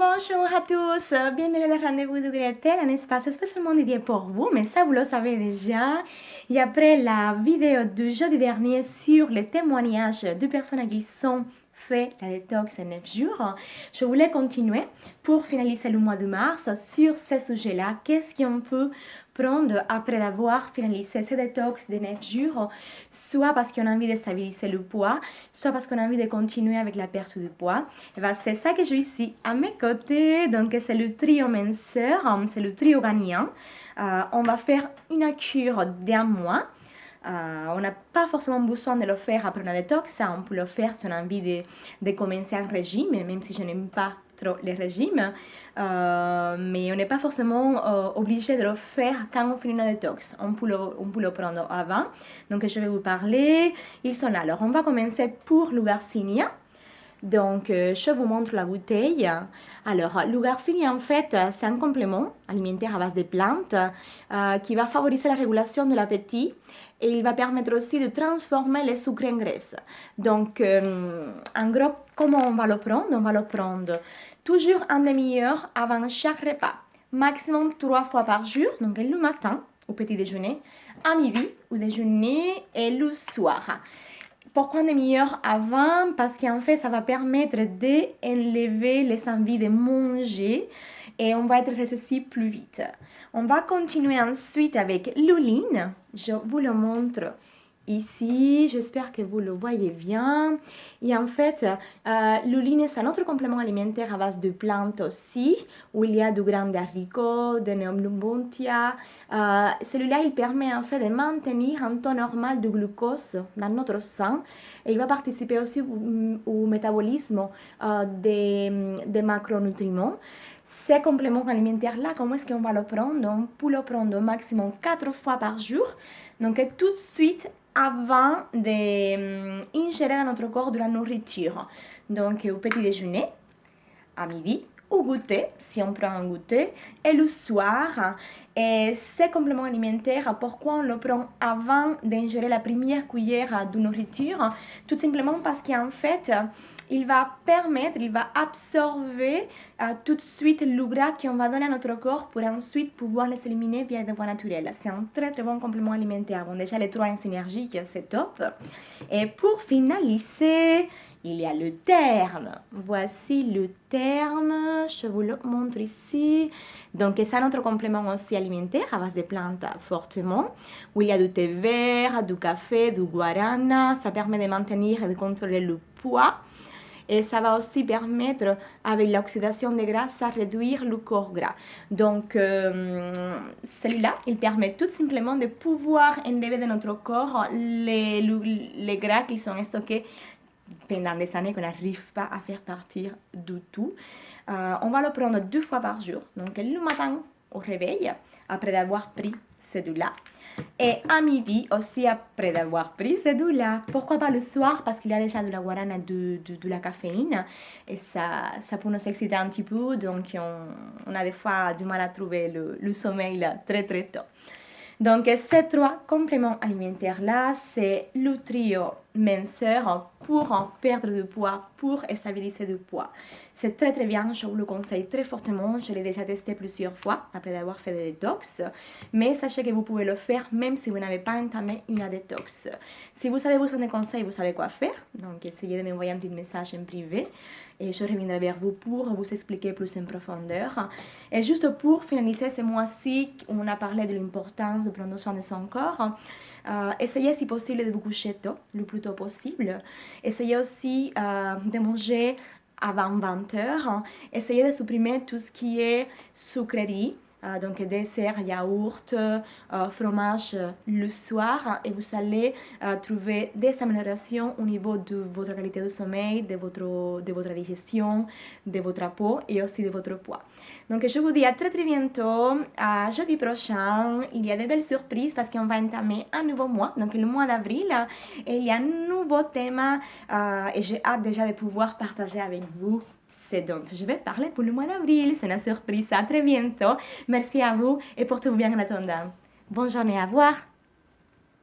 Bonjour à tous, bienvenue au rendez-vous de Gretel, un espace spécialement dédié pour vous, mais ça vous le savez déjà. Et après la vidéo du jeudi dernier sur les témoignages de personnes qui sont fait la détox en 9 jours, je voulais continuer pour finaliser le mois de mars sur ce sujet-là. Qu'est-ce qu'on peut prendre après avoir finalisé ce détox de 9 jours, soit parce qu'on a envie de stabiliser le poids, soit parce qu'on a envie de continuer avec la perte de poids. Et bien, c'est ça que j'ai ici à mes côtés. Donc, c'est le trio minceur, c'est le trio gagnant. On va faire une cure d'un mois. On n'a pas forcément besoin de le faire après une détox, on peut le faire si on a envie de commencer un régime, même si je n'aime pas trop les régimes, mais on n'est pas forcément obligé de le faire quand on finit une détox. On peut le prendre avant, donc je vais vous parler. Ils sont là. Alors, on va commencer pour le Garcinia. Donc, je vous montre la bouteille. Alors, le Garcinia, en fait, c'est un complément alimentaire à base de plantes qui va favoriser la régulation de l'appétit et il va permettre aussi de transformer les sucres en graisse. Donc, en gros, comment on va le prendre? On va le prendre toujours en demi-heure avant chaque repas, maximum 3 fois par jour, donc le matin au petit déjeuner, à midi au déjeuner et le soir. Pourquoi une demi-heure avant? Parce qu'en fait, ça va permettre d'enlever les envies de manger et on va être ressaisi plus vite. On va continuer ensuite avec l'uline. Je vous le montre ici. J'espère que vous le voyez bien. Et en fait, l'uline, c'est un autre complément alimentaire à base de plantes aussi, où il y a du grain d'haricot, de neumlumbuntia. Celui-là, il permet en fait de maintenir un taux normal de glucose dans notre sang et il va participer aussi au métabolisme des macronutriments. Ces compléments alimentaires-là, comment est-ce qu'on va le prendre? On peut le prendre au maximum 4 fois par jour. Donc, tout de suite avant d'ingérer dans notre corps de la nourriture. Donc, au petit déjeuner, à midi, au goûter, si on prend un goûter, et le soir. Et ces compléments alimentaires, pourquoi on le prend avant d'ingérer la première cuillère de nourriture? Tout simplement parce qu'en fait, il va permettre, il va absorber tout de suite le gras qu'on va donner à notre corps pour ensuite pouvoir les éliminer via des voies naturelles. C'est un très très bon complément alimentaire. Bon, déjà les 3 en synergique, c'est top. Et pour finaliser, il y a le terme. Voici le terme. Je vous le montre ici. Donc, c'est un autre complément aussi alimentaire à base de plantes fortement, où il y a du thé vert, du café, du guarana. Ça permet de maintenir et de contrôler le poids. Et ça va aussi permettre, avec l'oxydation des graisses, à réduire le corps gras. Donc, celui-là, il permet tout simplement de pouvoir enlever de notre corps les gras qui sont stockés pendant des années qu'on n'arrive pas à faire partir du tout. On va le prendre 2 fois par jour. Donc, le matin au réveil, après avoir pris ces deux-là. Et à midi aussi après d'avoir pris ces deux-là. Pourquoi pas le soir? Parce qu'il y a déjà de la guarana, de la caféine. Et ça peut nous exciter un petit peu. Donc on a des fois du mal à trouver le sommeil très très tôt. Donc ces 3 compléments alimentaires-là, c'est le trio minceur pour perdre du poids, pour stabiliser du poids. C'est très très bien, je vous le conseille très fortement. Je l'ai déjà testé plusieurs fois après avoir fait des détox. Mais sachez que vous pouvez le faire même si vous n'avez pas entamé une détox. Si vous avez besoin de conseils, vous savez quoi faire. Donc essayez de m'envoyer un petit message en privé et je reviendrai vers vous pour vous expliquer plus en profondeur. Et juste pour finaliser ce mois-ci, on a parlé de l'importance de prendre soin de son corps. Essayez si possible de vous coucher tôt, le plus tôt possible. Essayez aussi de manger avant 20 heures. Essayez de supprimer tout ce qui est sucrerie. Donc dessert, yaourt, fromage le soir et vous allez trouver des améliorations au niveau de votre qualité de sommeil, de votre digestion, de votre peau et aussi de votre poids. Donc je vous dis à très très bientôt, à jeudi prochain. Il y a de belles surprises parce qu'on va entamer un nouveau mois, donc le mois d'avril, et il y a un nouveau thème et j'ai hâte déjà de pouvoir partager avec vous ce dont je vais parler pour le mois d'avril. C'est une surprise. À très bientôt. Merci à vous et portez-vous bien en attendant. Bonne journée, à revoir.